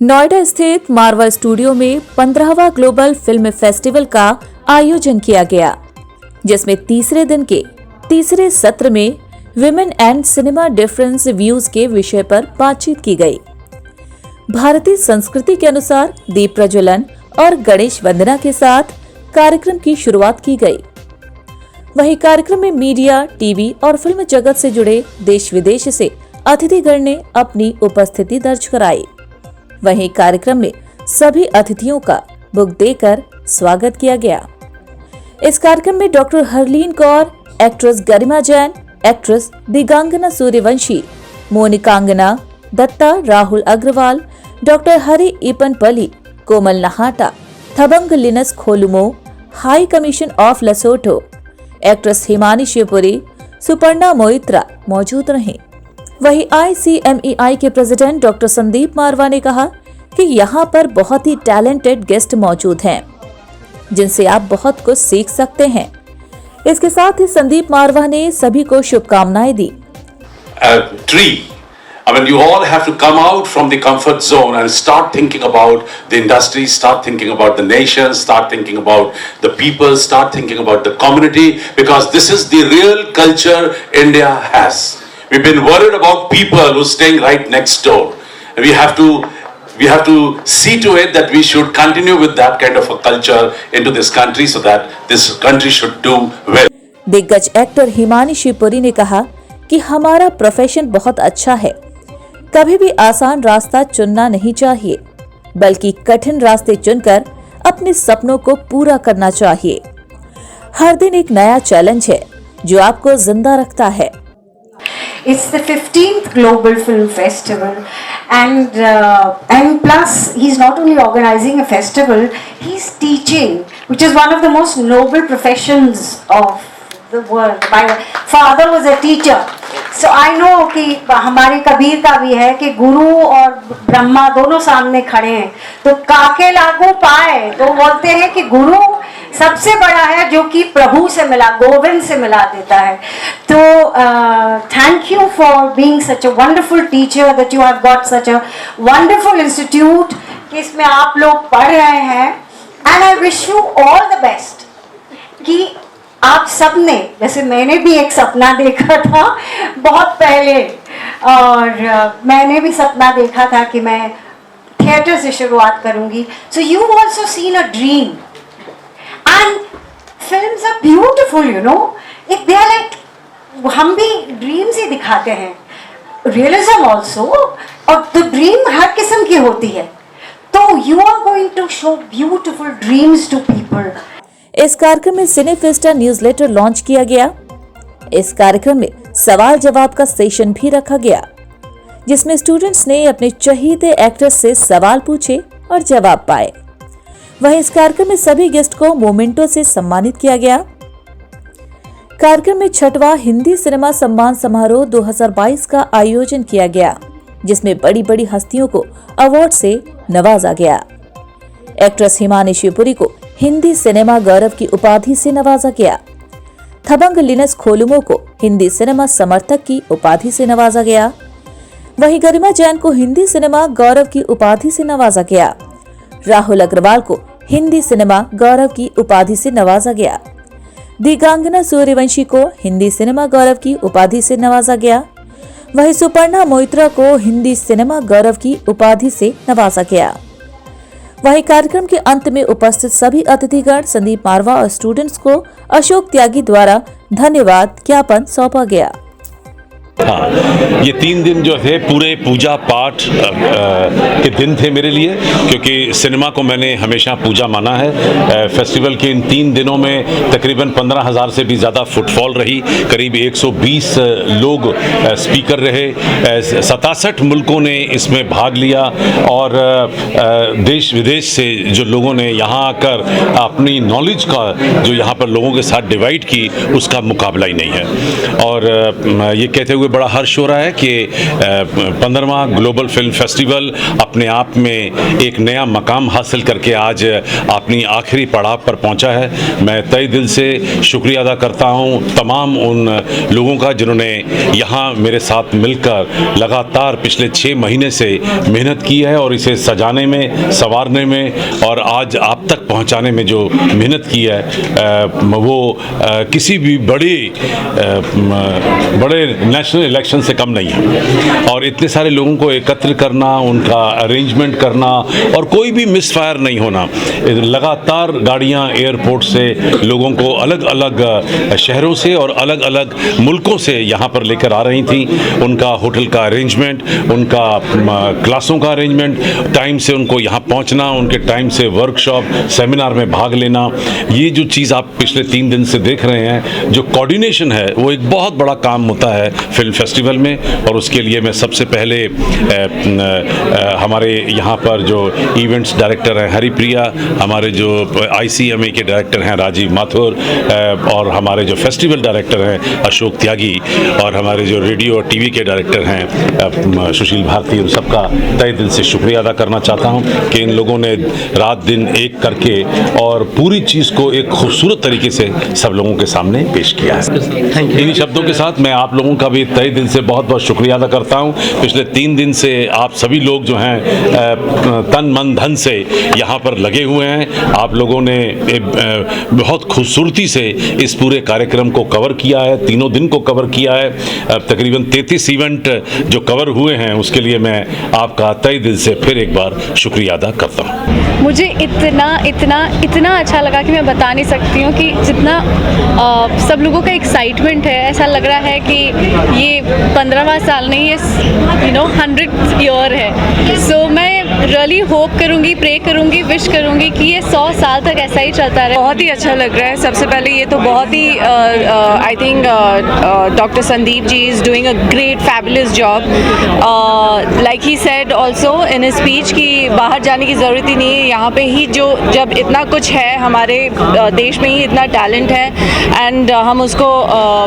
नोएडा स्थित मारवा स्टूडियो में 15वां global film festival का आयोजन किया गया, जिसमें तीसरे दिन के तीसरे सत्र में women and cinema difference views के विषय पर बातचीत की गई। भारतीय संस्कृति के अनुसार दीप प्रज्वलन और गणेश वंदना के साथ कार्यक्रम की शुरुआत की गई। वहीं कार्यक्रम में मीडिया, टीवी और फिल्म जगत से जुड़े देश विदेश से अतिथिगण ने अपनी उपस्थिति दर्ज कराई। वहीं कार्यक्रम में सभी अतिथियों का बुक देकर स्वागत किया गया। इस कार्यक्रम में doctor Harleen Kaur, actress Garima Jain, actress Digangana Suryavanshi, Monikangana Dutta, Rahul Agarwal, doctor Hari Epanpalli, Komal Nahata, Thabang Linus Kholumo, high commission of Lesotho, actress Himani Shivpuri, Suparna Moitra मौजूद रहीं। वहीं ICMEI के प्रेसिडेंट डॉक्टर संदीप मारवा ने कहा कि यहाँ पर बहुत ही टैलेंटेड गेस्ट मौजूद हैं, जिनसे आप बहुत कुछ सीख सकते हैं। इसके साथ ही संदीप मारवा ने सभी को शुभकामनाएं दी। I mean, you all have to come out from the comfort zone and start thinking about the industry, start thinking about the nation, start thinking about the people, start thinking about the community, because this is the real culture India has. We've been worried about people who are staying right next door. And we have to see to it that we should continue with that kind of a culture into this country so that this country should do well. दिग्गज actor Himani Shivpuri ने कहा कि हमारा profession बहुत अच्छा है। कभी भी आसान रास्ता चुनना नहीं चाहिए, बल्कि कठिन रास्ते चुनकर अपने सपनों को पूरा करना चाहिए। हर दिन एक नया चैलेंज है जो आपको जिंदा रखता है। It's the 15th Global Film Festival, and plus he's not only organizing a festival, he's teaching, which is one of the most noble professions of the world. My father was a teacher, so I know कि हमारे कबीर का भी है कि गुरु और ब्रह्मा दोनों सामने खड़े हैं, तो काके लागू पाए, तो बोलते हैं कि गुरु सबसे बड़ा है जो कि प्रभु से मिला, गोविंद से मिला देता है। तो thank you for being such a wonderful teacher, that you have got such a wonderful institute कि इसमें आप लोग पढ़ रहे हैं। And I wish you all the best कि आप सब ने, जैसे मैंने भी एक सपना देखा था बहुत पहले, और मैंने भी सपना देखा था कि मैं थिएटर से शुरुआत करूंगी। So you also seen a dream, and films are beautiful, you know, if they are like, हम भी ड्रीम्स ही दिखाते हैं, रियलिज्म ऑल्सो, और तो ड्रीम हर किस्म की होती है, तो you are going to show beautiful dreams to people. इस कार्यक्रम में सिनेफेस्टा न्यूज़लेटर लॉन्च किया गया। इस कार्यक्रम में सवाल जवाब का सेशन भी रखा गया, जिसमें स्टूडेंट्स ने अपने चहीते एक्टर्स से सवाल पूछे और जवाब पाए। वहीं इस कार्यक्रम में सभी गेस्ट को मोमेंटो से सम्मानित किया गया। कार्यक्रम में 6वां हिंदी सिनेमा सम्मान समारोह 2022 का आयोजन किया गया, जिसमें बड़ी बड़ी हस्तियों को अवार्ड से नवाजा गया। एक्ट्रेस हिमानी शिवपुरी को हिंदी सिनेमा गौरव की उपाधि से नवाजा गया। थबंग लिनस खोलुमो को हिंदी सिनेमा समर्थक की उपाधि से नवाजा गया। वहीं गरिमा जैन को हिंदी सिनेमा गौरव की उपाधि से नवाजा गया। राहुल अग्रवाल को हिंदी सिनेमा गौरव की उपाधि से नवाजा गया। दिगांगना सूर्यवंशी को हिंदी सिनेमा गौरव की उपाधि से नवाजा गया। वहीं सुपर्णा मोइत्रा को हिंदी सिनेमा गौरव की उपाधि से नवाजा गया। वहीं कार्यक्रम के अंत में उपस्थित सभी अतिथिगण, संदीप मारवा और स्टूडेंट्स को अशोक त्यागी द्वारा धन्यवाद ज्ञापन सौंपा गया। हाँ, ये 3 दिन जो थे पूरे पूजा पाठ के दिन थे मेरे लिए, क्योंकि सिनेमा को मैंने हमेशा पूजा माना है। फेस्टिवल के इन 3 दिनों में तकरीबन 15,000 से भी ज़्यादा फुटफॉल रही, करीब 120 लोग स्पीकर रहे, 67 मुल्कों ने इसमें भाग लिया, और देश विदेश से जो लोगों ने यहाँ आकर अपनी नॉलेज का जो यहाँ पर लोगों के साथ डिवाइड की, उसका मुकाबला ही नहीं है। और ये कहते हुए बड़ा हर्ष हो रहा है कि 15वां ग्लोबल फिल्म फेस्टिवल अपने आप में एक नया मकाम हासिल करके आज अपनी आखिरी पड़ाव पर पहुंचा है। मैं तहे दिल से शुक्रिया अदा करता हूं तमाम उन लोगों का जिन्होंने यहाँ मेरे साथ मिलकर लगातार पिछले 6 महीने से मेहनत की है और इसे सजाने में, संवारने में और आज आप तक पहुंचाने में जो मेहनत की है वो किसी भी बड़े नेशनल इलेक्शन से कम नहीं है। और इतने सारे लोगों को एकत्र करना, उनका अरेंजमेंट करना और कोई भी मिसफायर नहीं होना। लगातार गाड़ियां एयरपोर्ट से लोगों को अलग अलग शहरों से और अलग अलग मुल्कों से यहाँ पर लेकर आ रही थी। उनका होटल का अरेंजमेंट, उनका क्लासों का अरेंजमेंट, टाइम से उनको यहाँ पहुँचना, उनके टाइम से वर्कशॉप, सेमिनार में भाग लेना, ये जो चीज़ आप पिछले 3 दिन से देख रहे हैं, जो कोऑर्डिनेशन है वो एक बहुत बड़ा काम होता है फिल्म फेस्टिवल में। और उसके लिए मैं सबसे पहले हमारे यहाँ पर जो इवेंट्स डायरेक्टर हैं हरिप्रिया, हमारे जो ICMA के डायरेक्टर हैं राजीव माथुर और हमारे जो फेस्टिवल डायरेक्टर हैं अशोक त्यागी और हमारे जो रेडियो और TV के डायरेक्टर हैं सुशील भारती, उन सबका तहे दिल से शुक्रिया अदा करना चाहता हूँ कि इन लोगों ने रात दिन एक करके और पूरी चीज़ को एक खूबसूरत तरीके से सब लोगों के सामने पेश किया है। इन्हीं शब्दों के साथ मैं आप लोगों का भी तहे दिल से बहुत बहुत शुक्रिया अदा करता हूँ। पिछले 3 दिन से आप सभी लोग जो हैं तन मन धन से यहाँ पर लगे हुए हैं। आप लोगों ने बहुत खूबसूरती से इस पूरे कार्यक्रम को कवर किया है, तीनों दिन को कवर किया है। तकरीबन 33 इवेंट जो कवर हुए हैं उसके लिए मैं आपका तहे दिल से फिर एक बार शुक्रिया अदा करता हूँ। मुझे इतना अच्छा लगा कि मैं बता नहीं सकती हूँ कि जितना सब लोगों का एक्साइटमेंट है, ऐसा लग रहा है कि ये 15वां साल नहीं, ये 100th ईयर है। सो मैं रियली होप करूँगी, प्रे करूँगी, विश करूँगी कि ये 100 साल तक ऐसा ही चलता रहे। बहुत ही अच्छा लग रहा है। सबसे पहले ये तो बहुत ही I think doctor Sandeep ji is doing a great fabulous job. Like he said also in his speech कि बाहर जाने की ज़रूरत ही नहीं है, यहाँ पे ही जब इतना कुछ है, हमारे देश में ही इतना टैलेंट है एंड हम उसको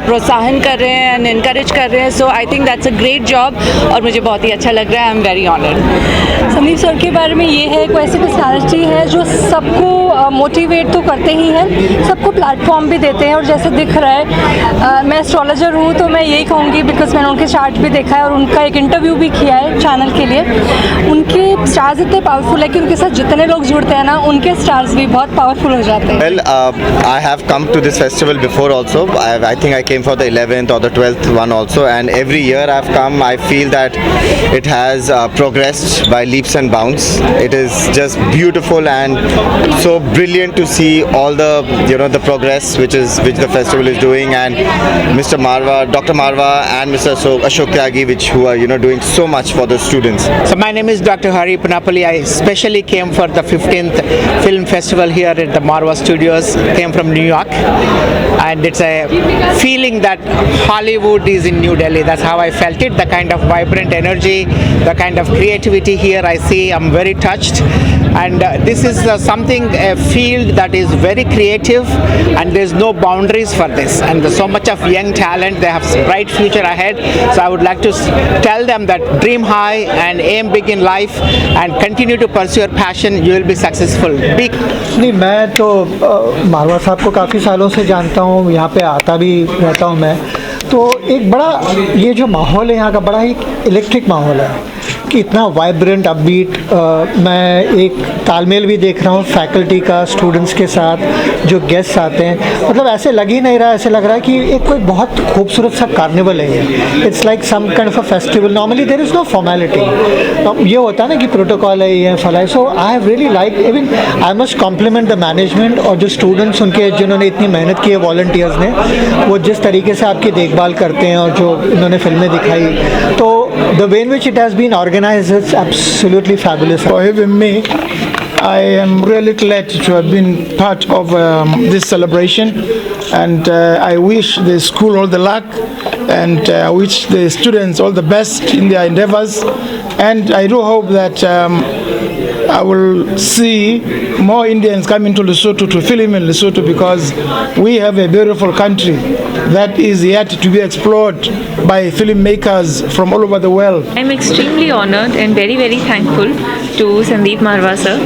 प्रोत्साहन कर रहे हैं एंड इनकरेज कर रहे हैं। So I think that's a great job और मुझे बहुत ही अच्छा लग रहा है। I am very honoured. Sandeep sir के बारे में ये है, एक ऐसी पर्सनालिटी है जो सबको मोटिवेट तो करते ही हैं, सबको प्लेटफॉर्म भी देते हैं। और जैसे दिख रहा है मैं एस्ट्रोलॉजर हूँ तो मैं यही कहूँगी, बिकॉज मैंने उनके चार्ट भी देखा है और उनका एक इंटरव्यू भी किया है चैनल के लिए। उनके स्टार्स इतने पावरफुल है कि उनके साथ जितने लोग जुड़ते हैं ना, उनके स्टार्स भी बहुत पावरफुल हो जाते हैं। Well, I have come to this festival before also. I think I came for the 11th or the 12th one also, and every year I've come, I feel that it has progressed by leaps and bounds. It is just beautiful and so brilliant to see all the the progress which the festival is doing, and Mr. Marwa, Dr. Marwa and Mr. Ashok Tyagi, who are doing so much for the students. So my name is Dr. Hari Panapalli. I specially came for the 15th film festival here at the Marwa Studios. Came from New York, and it's a feeling that Hollywood is in New Delhi. That's how I felt it. The kind of vibrant energy, the kind of creativity here I see, I'm very touched. And this is a field that is very creative, and there's no boundaries for this. And there's so much of young talent. They have bright future ahead. So I would like to tell them that dream high and aim big in life, and continue to pursue your passion. You will be successful. नहीं, मैं तो मारवा साहब को काफ़ी सालों से जानता हूँ, यहाँ पे आता भी रहता हूँ मैं। तो एक बड़ा ये जो माहौल है यहाँ का, बड़ा ही इलेक्ट्रिक माहौल है कि इतना वाइब्रेंट अपबीट। मैं एक तालमेल भी देख रहा हूँ फैकल्टी का स्टूडेंट्स के साथ, जो गेस्ट्स आते हैं। मतलब ऐसे लग ही नहीं रहा, ऐसे लग रहा है कि एक कोई बहुत खूबसूरत सा कार्निवल है ये। It's like some kind of a festival. Normally there is no formality. ये होता है ना कि प्रोटोकॉल है, ये फलाई। So I have really like, even I must compliment the management और जो स्टूडेंट्स उनके जिन्होंने इतनी मेहनत की है, वॉलंटियर्स ने, वो जिस तरीके से आपकी देखभाल करते हैं और जो इन्होंने फिल्में दिखाई, तो the way in which it has been organized, it's absolutely fabulous. For having me, I am really glad to have been part of this celebration, and I wish the school all the luck, and I wish the students all the best in their endeavors, and I do hope that I will see more Indians coming to Lesotho to film in Lesotho, because we have a beautiful country that is yet to be explored by filmmakers from all over the world. I'm extremely honored and very very thankful to Sandeep Marwa sir.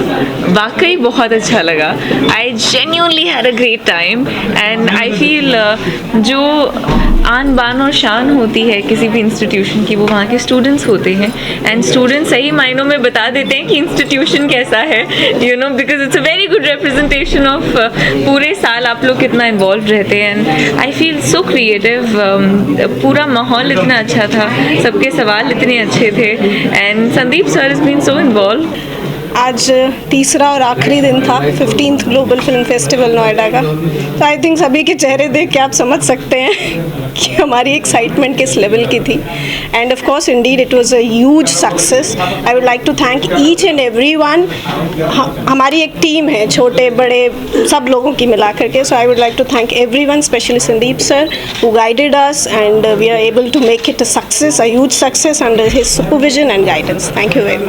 वाकई बहुत अच्छा लगा. I genuinely had a great time and I feel जो आन बान और शान होती है किसी भी इंस्टीट्यूशन की, वो वहाँ के स्टूडेंट्स होते हैं. एंड स्टूडेंट्स सही मायनों में बता देते हैं कि इंस्टीट्यूशन कैसा है, you know, because it's a very good representation of पूरे साल आप लोग कितना इन्वॉल्व रहते हैं. And I feel so creative. पूरा माहौल इतना अच्छा था, सबके सवाल इतने अच्छे थे and Sandeep sir is been so involve. आज तीसरा और आखिरी दिन था 15th global film festival Noida का. तो आई थिंक सभी के चेहरे देख के आप समझ सकते हैं कि हमारी एक्साइटमेंट किस लेवल की थी. And of course indeed it was a huge success. I would like to thank each and everyone. हमारी एक टीम है, छोटे बड़े सब लोगों की मिला करके. So I would like to thank everyone, specially Sandeep sir who guided us and we are able to make it a success, a huge success under his supervision and guidance. Thank you very much.